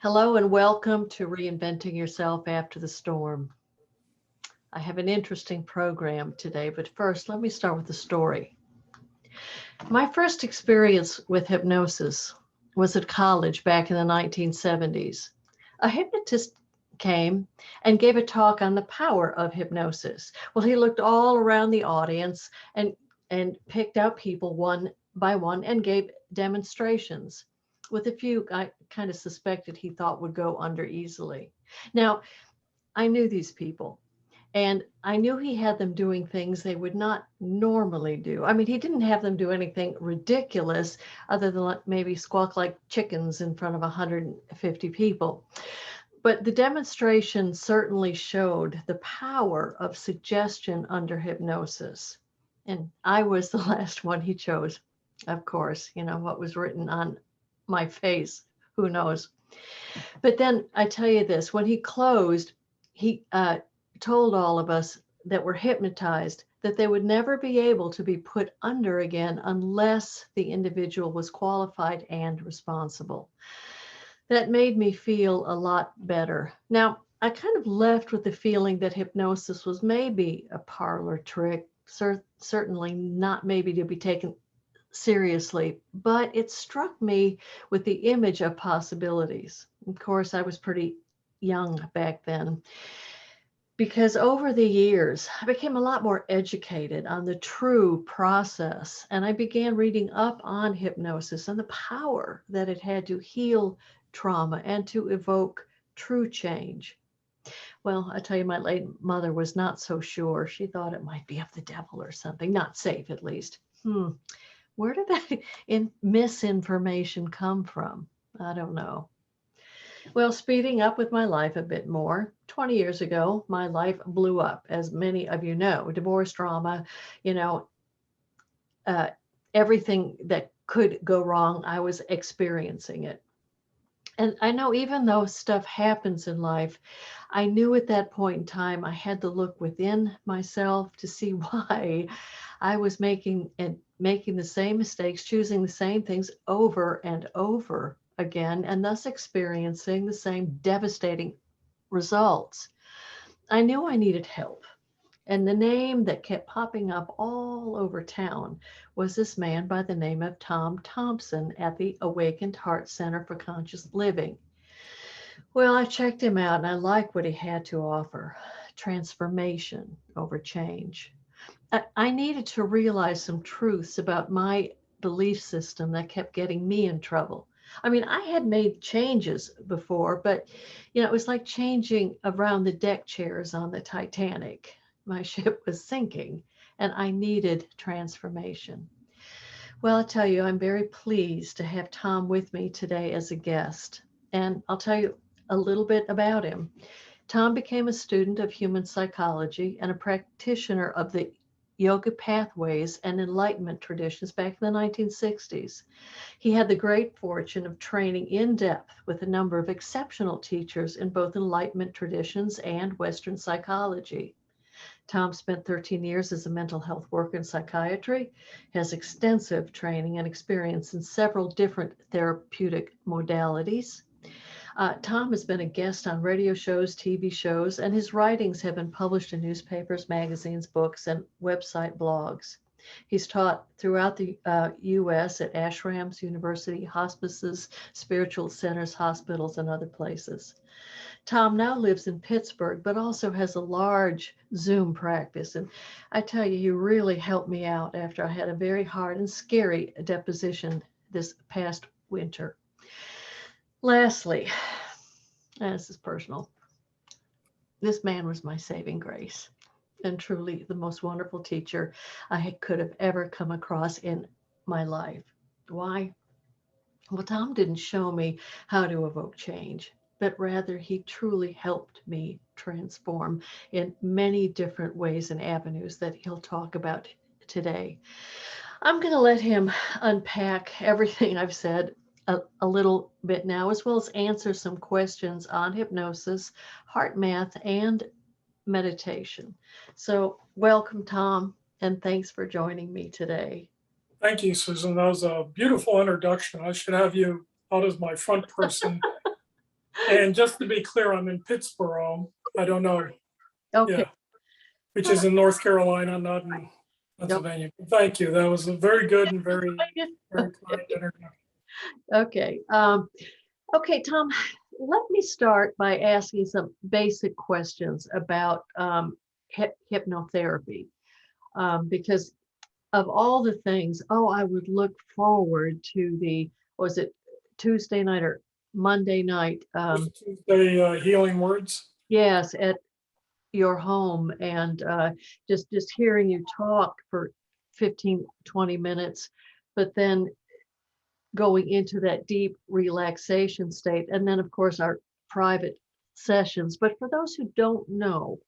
Hello and welcome to Reinventing Yourself After the Storm. I have an interesting program today, but first, let me start with a story. My first experience with hypnosis was at college back in the 1970s. A hypnotist came and gave a talk on the power of hypnosis. Well, he looked all around the audience and picked out people one by one and gave demonstrations. With a few I kind of suspected he thought would go under easily. Now, I knew these people. And I knew he had them doing things they would not normally do. I mean, he didn't have them do anything ridiculous other than maybe squawk like chickens in front of 150 people. But the demonstration certainly showed the power of suggestion under hypnosis. And I was the last one he chose, of course. You know, what was written on my face, who knows? But then I tell you this, when he closed, he told all of us that were hypnotized that they would never be able to be put under again unless the individual was qualified and responsible. That made me feel a lot better. Now, I kind of left with the feeling that hypnosis was maybe a parlor trick, certainly not maybe to be taken seriously, but it struck me with the image of possibilities. Of course, I was pretty young back then because over the years, I became a lot more educated on the true process, and I began reading up on hypnosis and the power that it had to heal trauma and to evoke true change. Well, I tell you, my late mother was not so sure. She thought it might be of the devil or something, not safe at least. Where did that misinformation come from? I don't know. Well, speeding up with my life a bit more, 20 years ago, my life blew up, as many of you know. Divorce drama, you know, uh, everything that could go wrong, I was experiencing it. And I know even though stuff happens in life, I knew at that point in time I had to look within myself to see why I was making the same mistakes, choosing the same things over and over again, and thus experiencing the same devastating results. I knew I needed help. And the name that kept popping up all over town was this man by the name of Tom Thompson at the Awakened Heart Center for Conscious Living. Well, I checked him out and I liked what he had to offer: transformation over change. I needed to realize some truths about my belief system that kept getting me in trouble. I mean, I had made changes before, but it was like changing around the deck chairs on the Titanic. My ship was sinking and I needed transformation. Well, I'll tell you, I'm very pleased to have Tom with me today as a guest. And I'll tell you a little bit about him. Tom became a student of human psychology and a practitioner of the yoga pathways and enlightenment traditions back in the 1960s. He had the great fortune of training in depth with a number of exceptional teachers in both enlightenment traditions and Western psychology. Tom spent 13 years as a mental health worker in psychiatry, has extensive training and experience in several different therapeutic modalities. Tom has been a guest on radio shows, TV shows, and his writings have been published in newspapers, magazines, books, and website blogs. He's taught throughout the U.S. at ashrams, university, hospices, spiritual centers, hospitals, and other places. Tom now lives in Pittsburgh, but also has a large Zoom practice. And I tell you, he really helped me out after I had a very hard and scary deposition this past winter. Lastly, and this is personal, this man was my saving grace and truly the most wonderful teacher I could have ever come across in my life. Why? Well, Tom didn't show me how to evoke change, but rather he truly helped me transform in many different ways and avenues that he'll talk about today. I'm going to let him unpack everything I've said a little bit now, as well as answer some questions on hypnosis, heart math, and meditation. So, welcome, Tom, and thanks for joining me today. Thank you, Susan. That was a beautiful introduction. I should have you out as my front person And just to be clear, I'm in Pittsburgh. I don't know. Okay. Yeah, which is in North Carolina, not in Pennsylvania. Thank you. That was a very good and very, very kind interview. Okay. Okay, Tom, let me start by asking some basic questions about hypnotherapy. Because of all the things, I would look forward to was it Tuesday night or Monday night? Tuesday Healing Words. Yes, at your home, and just hearing you talk for 15, 20 minutes, but then going into that deep relaxation state. And then, of course, our private sessions. But for those who don't know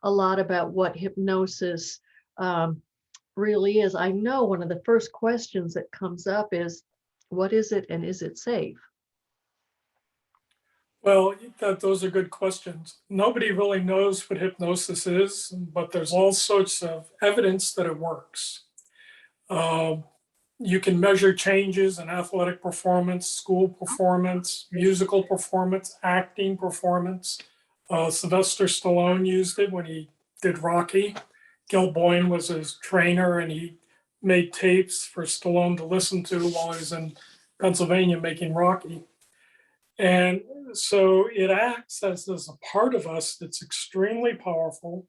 a lot about what hypnosis really is, I know one of the first questions that comes up is, what is it and is it safe? Well, those are good questions. Nobody really knows what hypnosis is, but there's all sorts of evidence that it works. You can measure changes in athletic performance, school performance, musical performance, acting performance. Sylvester Stallone used it when he did Rocky. Gil Boyne was his trainer, and he made tapes for Stallone to listen to while he was in Pennsylvania making Rocky. And so it acts as a part of us that's extremely powerful,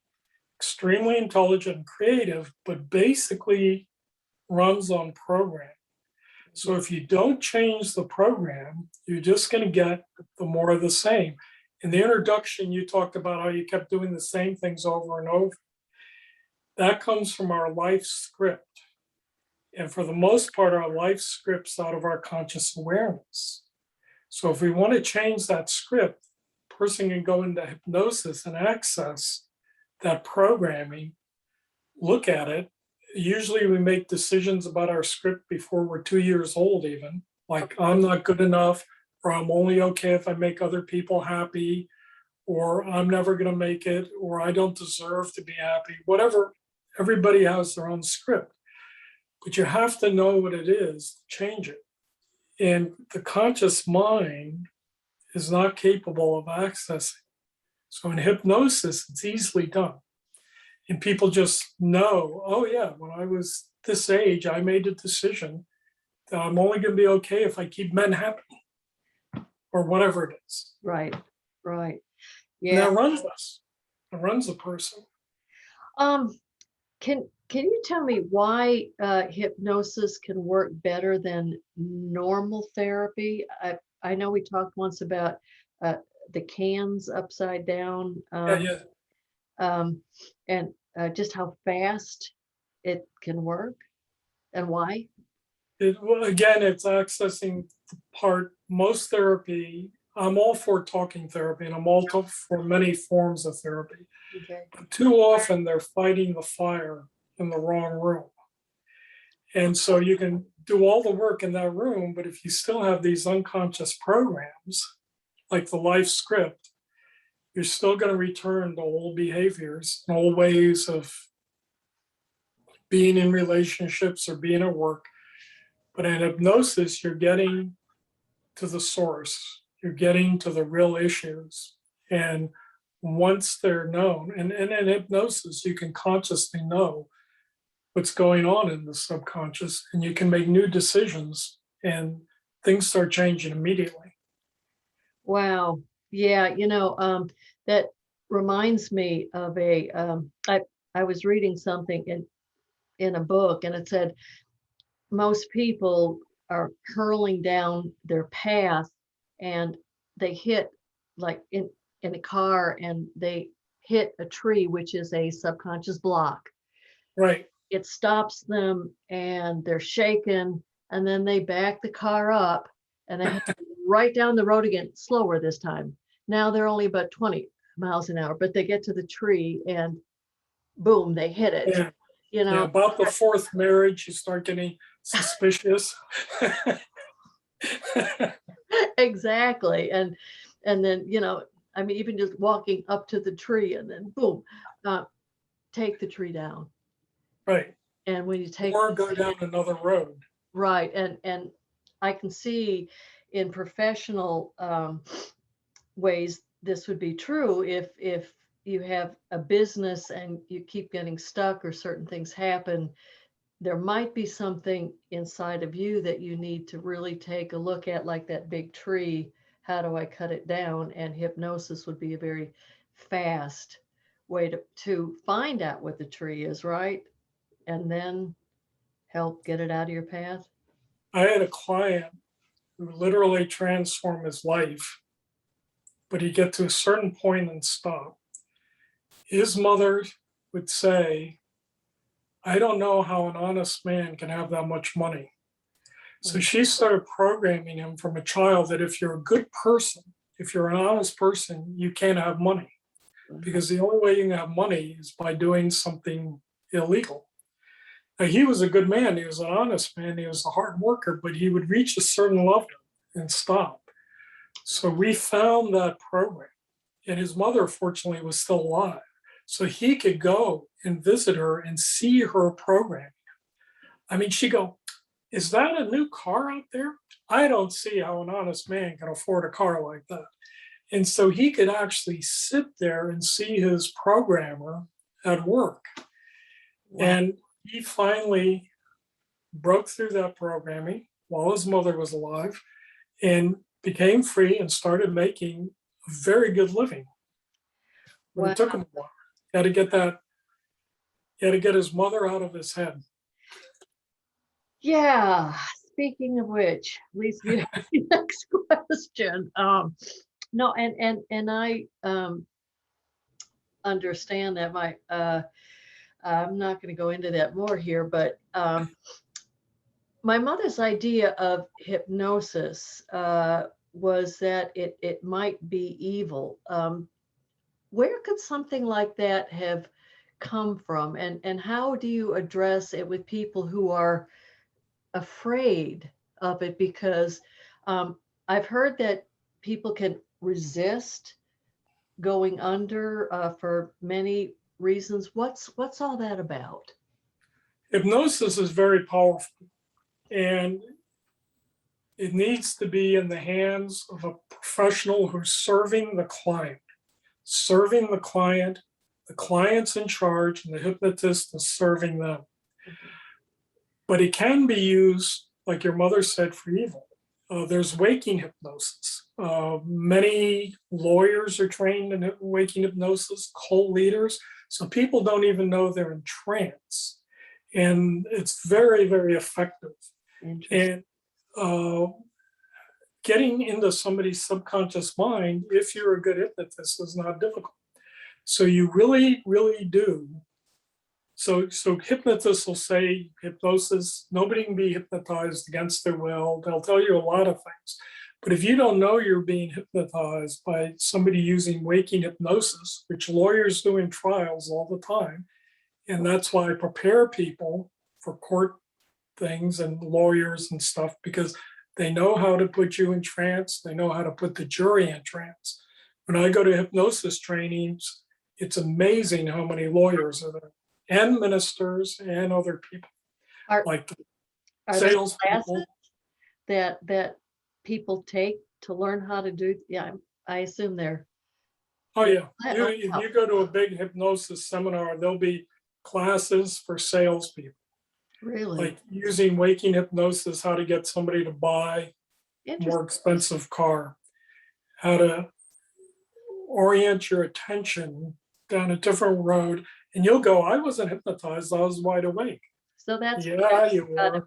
extremely intelligent and creative, but basically runs on program. So if you don't change the program, you're just going to get the more of the same. In the introduction, you talked about how you kept doing the same things over and over. That comes from our life script. And for the most part, our life script's out of our conscious awareness. So if we want to change that script, a person can go into hypnosis and access that programming, look at it. Usually we make decisions about our script before we're 2 years old even, like I'm not good enough, or I'm only okay if I make other people happy, or I'm never going to make it, or I don't deserve to be happy, whatever. Everybody has their own script, but you have to know what it is to change it. And the conscious mind is not capable of accessing. So in hypnosis, it's easily done. And people just know, oh yeah, when I was this age, I made a decision that I'm only going to be okay if I keep men happy, or whatever it is. Right, right. And Yeah. that runs us. It runs a person. Can you tell me why hypnosis can work better than normal therapy? I know we talked once about the cans upside down, Yeah. and just how fast it can work and why. Well, again, it's accessing the part. Most therapy, I'm all for talking therapy, and I'm all for many forms of therapy. Okay. But too often they're fighting the fire in the wrong room. And so you can do all the work in that room, but if you still have these unconscious programs, like the life script, you're still going to return to old behaviors and old ways of being in relationships or being at work. But in hypnosis, you're getting to the source, you're getting to the real issues. And once they're known, and in hypnosis, you can consciously know what's going on in the subconscious, and you can make new decisions, and things start changing immediately. Wow. Yeah, that reminds me of I was reading something in a book, and it said most people are hurling down their path, and they hit, like in a car, and they hit a tree, which is a subconscious block. Right. It stops them and they're shaken, and then they back the car up and they head right down the road again, slower this time. Now they're only about 20 miles an hour, but they get to the tree and boom, they hit it. Yeah. You know, Yeah, about the fourth marriage, you start getting suspicious. exactly. And then, I mean, even just walking up to the tree and then boom, take the tree down. Right. And when you take, Or go down another road. right, and I can see in professional ways this would be true if you have a business and you keep getting stuck or certain things happen. There might be something inside of you that you need to really take a look at, like that big tree. How do I cut it down? And hypnosis would be a very fast way to find out what the tree is, right? And then help get it out of your path. I had a client who literally transformed his life, but he'd get to a certain point and stop. His mother would say, I don't know how an honest man can have that much money. So she started programming him from a child that if you're a good person, if you're an honest person, you can't have money, because the only way you can have money is by doing something illegal. Now, he was a good man. He was an honest man. He was a hard worker, but he would reach a certain level and stop. So we found that program, and his mother, fortunately, was still alive. So he could go and visit her and see her programming. I mean, she'd go, is that a new car out there? I don't see how an honest man can afford a car like that. And so he could actually sit there and see his programmer at work. Wow. And he finally broke through that programming while his mother was alive and became free and started making a very good living. But Wow. it took him a while. He had to get his mother out of his head. Yeah. Speaking of which, leads me to the next question. No, and I understand that I'm not going to go into that more here, but my mother's idea of hypnosis was that it might be evil. Where could something like that have come from, and how do you address it with people who are afraid of it? Because I've heard that people can resist going under for many reasons. What's all that about? Hypnosis is very powerful, and it needs to be in the hands of a professional who's serving the client. Serving the client's in charge, and the hypnotist is serving them. But it can be used, like your mother said, for evil. There's waking hypnosis. Many lawyers are trained in waking hypnosis, cult leaders. So people don't even know they're in trance. And it's very, very effective. And getting into somebody's subconscious mind, if you're a good hypnotist, is not difficult. So you really, really do. So hypnotists will say hypnosis, nobody can be hypnotized against their will. They'll tell you a lot of things. But if you don't know you're being hypnotized by somebody using waking hypnosis, which lawyers do in trials all the time, and that's why I prepare people for court things and lawyers and stuff, because they know how to put you in trance. They know how to put the jury in trance. When I go to hypnosis trainings, it's amazing how many lawyers are there, and ministers and other people, like sales people that people take to learn how to do. Yeah, I assume they're. Oh yeah, if you go to a big hypnosis seminar, there'll be classes for salespeople. Really? Like using waking hypnosis, how to get somebody to buy a more expensive car, how to orient your attention down a different road. And you'll go, I wasn't hypnotized, I was wide awake. So that's you were.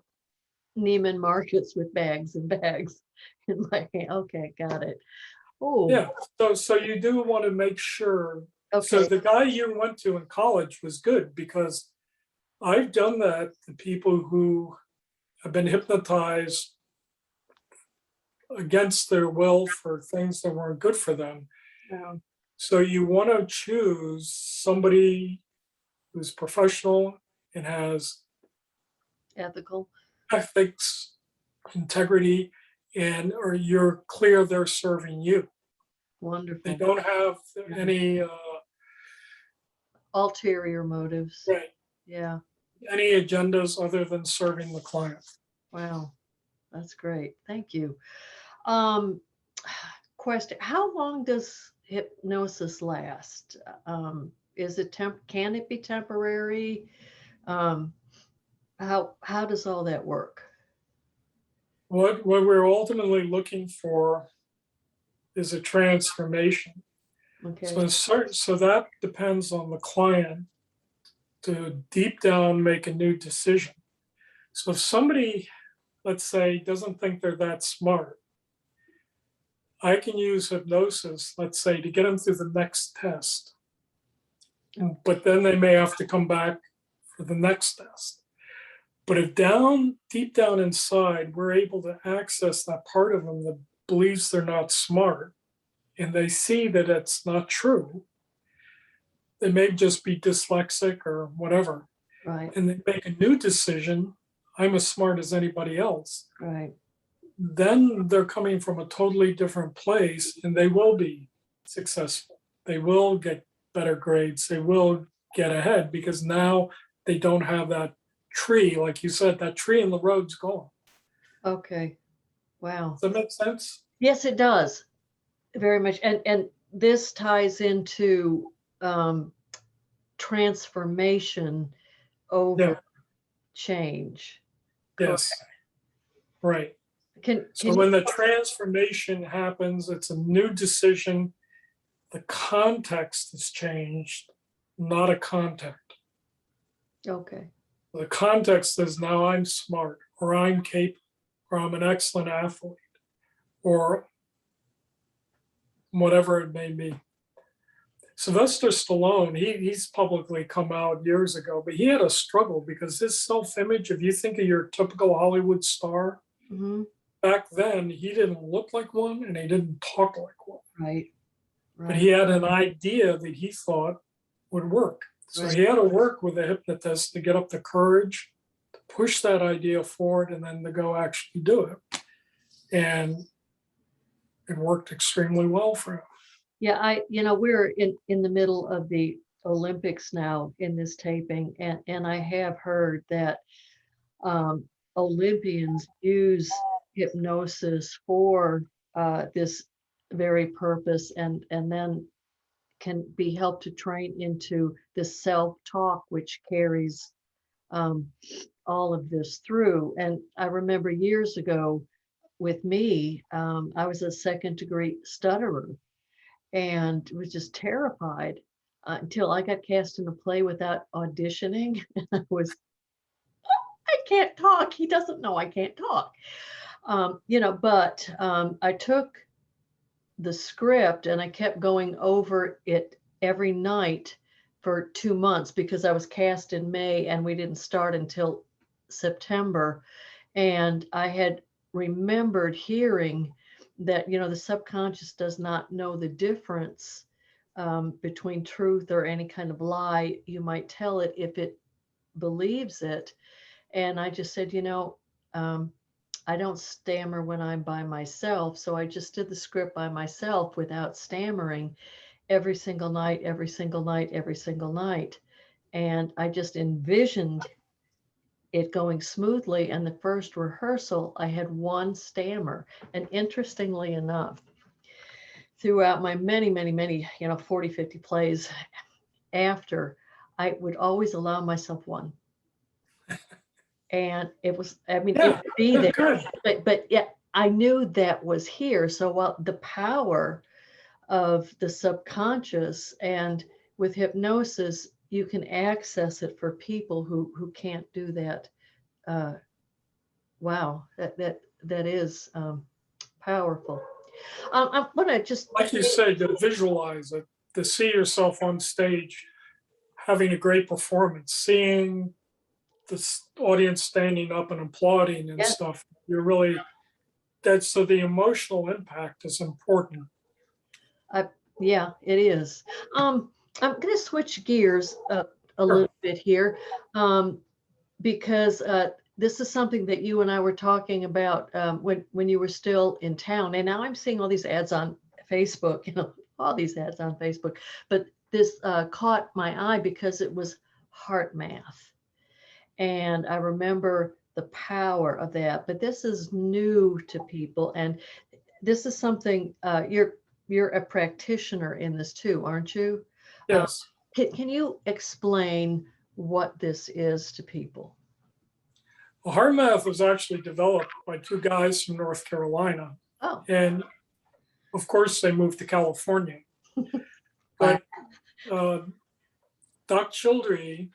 Neiman Marcus with bags and bags in my hand. Okay, got it. Oh yeah. So you do want to make sure. Okay. So the guy you went to in college was good, because I've done that to people who have been hypnotized against their will for things that weren't good for them. Wow. So you want to choose somebody who's professional and has ethics, integrity, and or you're clear they're serving you. Wonderful. They don't have any ulterior motives. Right. Yeah. Any agendas other than serving the client. Wow, that's great. Thank you. question. How long does hypnosis last? Is it can it be temporary? Um, how does all that work? What we're ultimately looking for is a transformation. Okay. So that depends on the client to deep down make a new decision. So if somebody, let's say, doesn't think they're that smart, I can use hypnosis, let's say, to get them through the next test. But then they may have to come back for the next test. But if deep down inside, we're able to access that part of them that believes they're not smart, and they see that it's not true, they may just be dyslexic or whatever, Right. and they make a new decision, I'm as smart as anybody else, Right. then they're coming from a totally different place and they will be successful. They will get better grades. They will get ahead because now they don't have that tree. Like you said, that tree in the road's gone. Okay. Wow. Does that make sense? Yes, it does. Very much. And this ties into transformation over Yeah. change. Yes. Right. Can So you? when the transformation happens, it's a new decision. The context has changed, not a content. Okay. The context is now I'm smart, or I'm capable, or I'm an excellent athlete, or whatever it may be. Sylvester Stallone, he's publicly come out years ago, but he had a struggle because his self-image, if you think of your typical Hollywood star, Mm-hmm. back then he didn't look like one and he didn't talk like one. Right. But Right. he had an idea that he thought would work. So Right. he had to work with a hypnotist to get up the courage to push that idea forward and then to go actually do it. And it worked extremely well for him. Yeah, we're in the middle of the Olympics now in this taping, and I have heard that um, Olympians use hypnosis for this very purpose, and then can be helped to train into this self-talk, which carries um, all of this through. And I remember years ago with me, I was a second degree stutterer and was just terrified until I got cast in a play without auditioning. I was, I can't talk. He doesn't know I can't talk. But I took the script and I kept going over it every night for 2 months because I was cast in May and we didn't start until September. And I had remembered hearing that, the subconscious does not know the difference between truth or any kind of lie. You might tell it if it believes it. And I just said, I don't stammer when I'm by myself. So I just did the script by myself without stammering every single night, every single night, every single night. And I just envisioned it going smoothly. And the first rehearsal, I had one stammer. And interestingly enough, throughout my many, many, many, 40, 50 plays after, I would always allow myself one. And it was, it Yeah, would be there. good. But yeah, I knew that was here. So while the power of the subconscious, and with hypnosis, you can access it for people who can't do that. Wow, that is powerful. I'm gonna just, Like you said, to visualize it, to see yourself on stage having a great performance, seeing the audience standing up and applauding and yeah, stuff. You're really, that's so the emotional impact is important. yeah, it is. I'm gonna switch gears a Sure. little bit here, because this is something that you and I were talking about when you were still in town, and now I'm seeing all these ads on Facebook, all these ads on Facebook. But this caught my eye because it was heart math, and I remember the power of that. But this is new to people, and this is something you're a practitioner in this too, aren't you? Yes. Can you explain what this is to people? Well, heart math was actually developed by two guys from North Carolina. Oh, And of course, they moved to California. wow. But Doc Childrey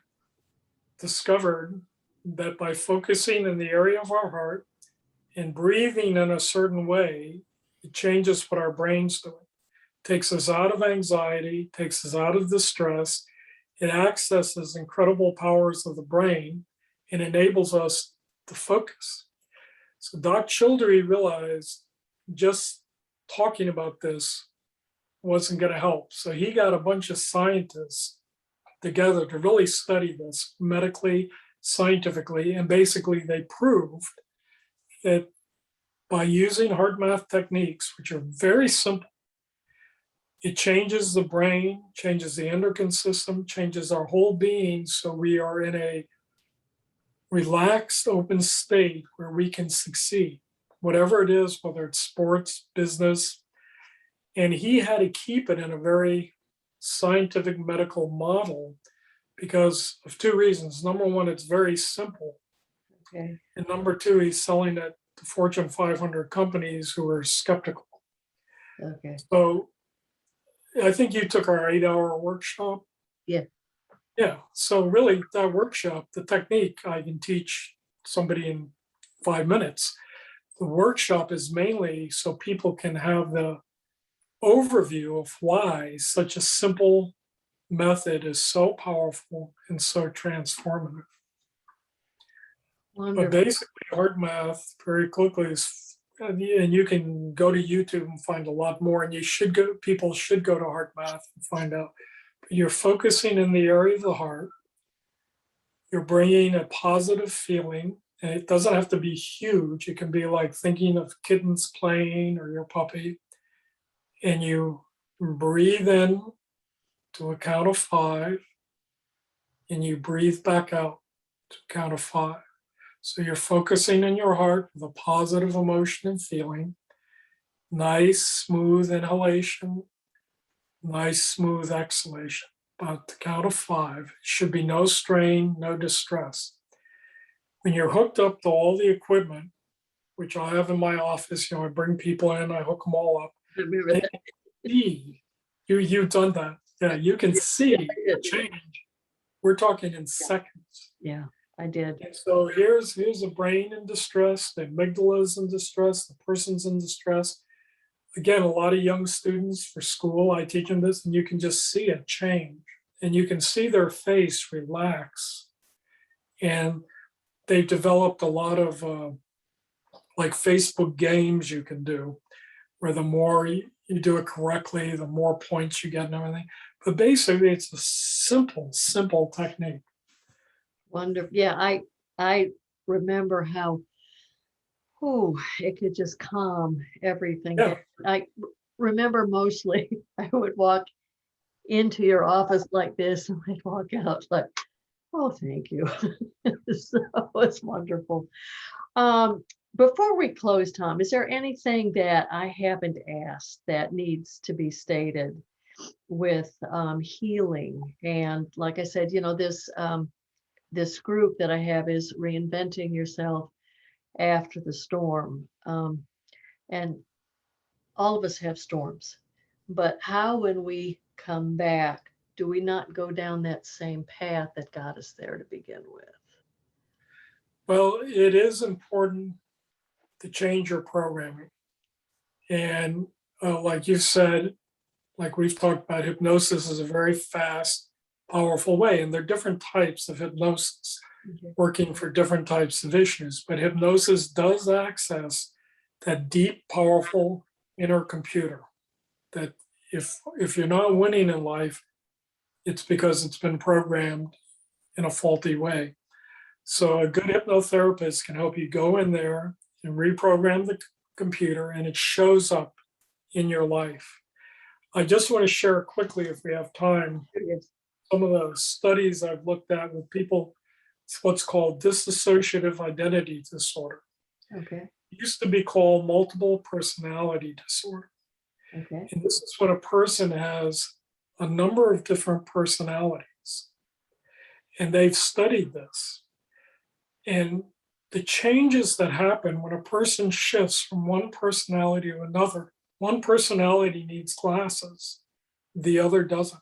discovered that by focusing in the area of our heart and breathing in a certain way, it changes what our brain's doing. Takes us out of anxiety, takes us out of distress. It accesses incredible powers of the brain and enables us to focus. So Doc Childrey realized just talking about this wasn't going to help. So he got a bunch of scientists together to really study this medically, scientifically, and basically they proved that by using heart math techniques, which are very simple, it changes the brain, changes the endocrine system, changes our whole being. So we are in a relaxed, open state where we can succeed, whatever it is, whether it's sports, business. And he had to keep it in a very scientific medical model because of two reasons. Number one, it's very simple. Okay. And number two, he's selling it to Fortune 500 companies who are skeptical. Okay. So I think you took our 8-hour workshop. Yeah. Yeah. So really that workshop, the technique I can teach somebody in 5 minutes. The workshop is mainly so people can have the overview of why such a simple method is so powerful and so transformative. But Wonderful. basically, heart math very quickly is, and you can go to YouTube and find a lot more. And people should go to heart math and find out. But you're focusing in the area of the heart. You're bringing a positive feeling, and it doesn't have to be huge. It can be like thinking of kittens playing or your puppy. And you breathe in to a count of 5, and you breathe back out to a count of 5. So you're focusing in your heart with a positive emotion and feeling. Nice, smooth inhalation, nice, smooth exhalation. About the count of 5. It should be no strain, no distress. When you're hooked up to all the equipment, which I have in my office, I bring people in, I hook them all up. Remember that. See, you've done that. Yeah, you can see the change. We're talking in seconds. Yeah, I did. And so here's a brain in distress, the amygdala is in distress, the person's in distress. Again, a lot of young students for school, I teach them this, and you can just see a change. And you can see their face relax. And they've developed a lot of like Facebook games you can do, where the more you do it correctly, the more points you get and everything. But basically, it's a simple technique. Wonderful. Yeah, I remember how it could just calm everything. Yeah. I remember mostly I would walk into your office like this and I'd walk out like, oh, thank you. So it's wonderful. Before we close, Tom, is there anything that I haven't asked that needs to be stated with healing? And like I said, this group that I have is Reinventing Yourself After the Storm. And all of us have storms, but how, when we come back, do we not go down that same path that got us there to begin with? Well, it is important to change your programming. And like you said, like we've talked about, hypnosis is a very fast, powerful way. And there are different types of hypnosis working for different types of issues. But hypnosis does access that deep, powerful inner computer that if you're not winning in life, it's because it's been programmed in a faulty way. So a good hypnotherapist can help you go in there and reprogram the computer, and it shows up in your life. I just want to share quickly, if we have time, some of the studies I've looked at with people. It's what's called dissociative identity disorder. Okay. It used to be called multiple personality disorder. Okay. And this is when a person has a number of different personalities. And they've studied this. And the changes that happen when a person shifts from one personality to another, one personality needs glasses, the other doesn't.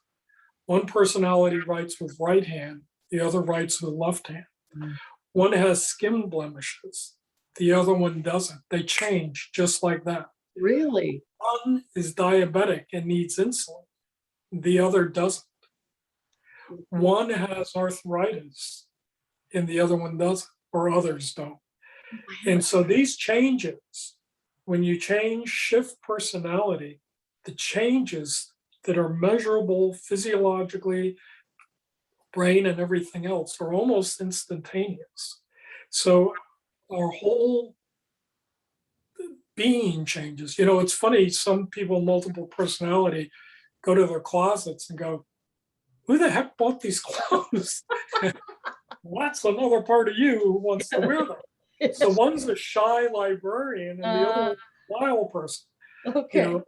One personality writes with right hand, the other writes with left hand. Mm. One has skin blemishes, the other one doesn't. They change just like that. Really? One is diabetic and needs insulin, the other doesn't. One has arthritis and the other one doesn't, or others don't. And so these changes, when you shift personality, the changes that are measurable physiologically, brain and everything else, are almost instantaneous. So our whole being changes. You know, it's funny, some people, multiple personality, go to their closets and go, who the heck bought these clothes? Well, that's another part of you who wants to wear them. So one's a shy librarian and the other one's a wild person, Okay. you know.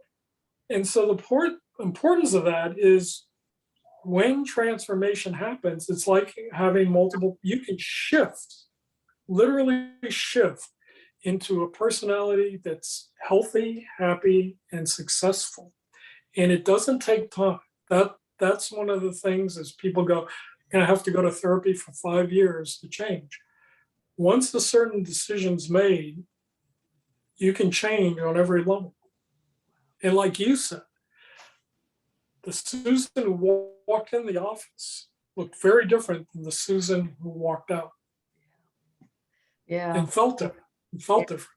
And so the importance of that is when transformation happens, it's like having multiple, you can shift, literally shift into a personality that's healthy, happy, and successful. And it doesn't take time. That's one of the things is people go, I have to go to therapy for 5 years to change. Once a certain decision's made, you can change on every level. And like you said, the Susan who walked in the office looked very different than the Susan who walked out Yeah. and felt different.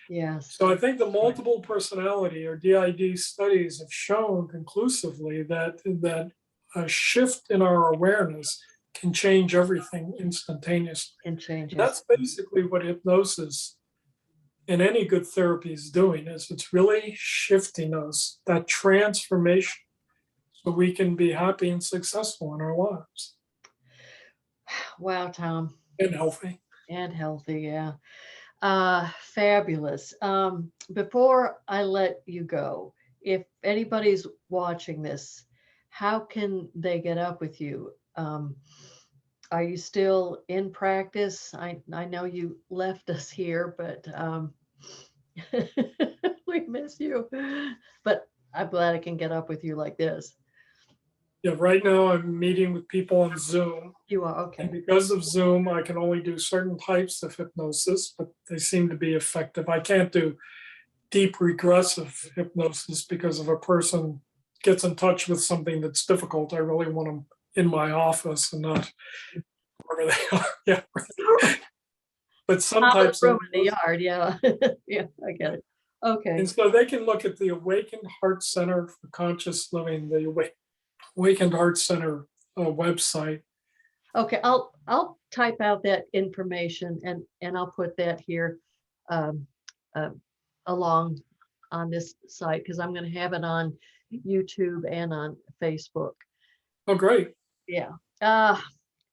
Yes. So I think the multiple personality or DID studies have shown conclusively that a shift in our awareness can change everything instantaneously. And changes. That's basically what hypnosis and any good therapy is doing, is it's really shifting us, that transformation, so we can be happy and successful in our lives. Wow, Tom. And healthy. And healthy, yeah. Fabulous. Before I let you go, if anybody's watching this, how can they get up with you? Are you still in practice? I know you left us here, but we miss you. But I'm glad I can get up with you like this. Yeah, right now I'm meeting with people on Zoom. You are, And okay. because of Zoom, I can only do certain types of hypnosis, but they seem to be effective. I can't do deep regressive hypnosis because if a person gets in touch with something that's difficult, I really want them in my office and not wherever they are. Yeah. But some types of room in the yard, yeah. Yeah, I get it. Okay. and so they can look at the Awakened Heart Center for Conscious Living, the Awakened Heart Center website. Okay, I'll type out that information and I'll put that here um, along on this site because I'm going to have it on YouTube and on Facebook. Oh, great. Yeah.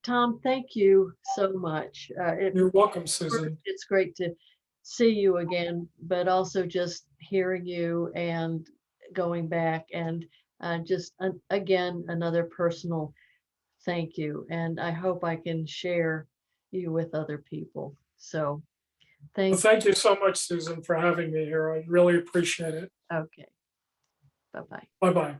Tom, thank you so much. You're welcome, Susan. It's great to see you again, but also just hearing you and going back and just again, another personal thank you. And I hope I can share you with other people. So Well, thank you so much, Susan, for having me here. I really appreciate it. Okay. Bye-bye. Bye-bye.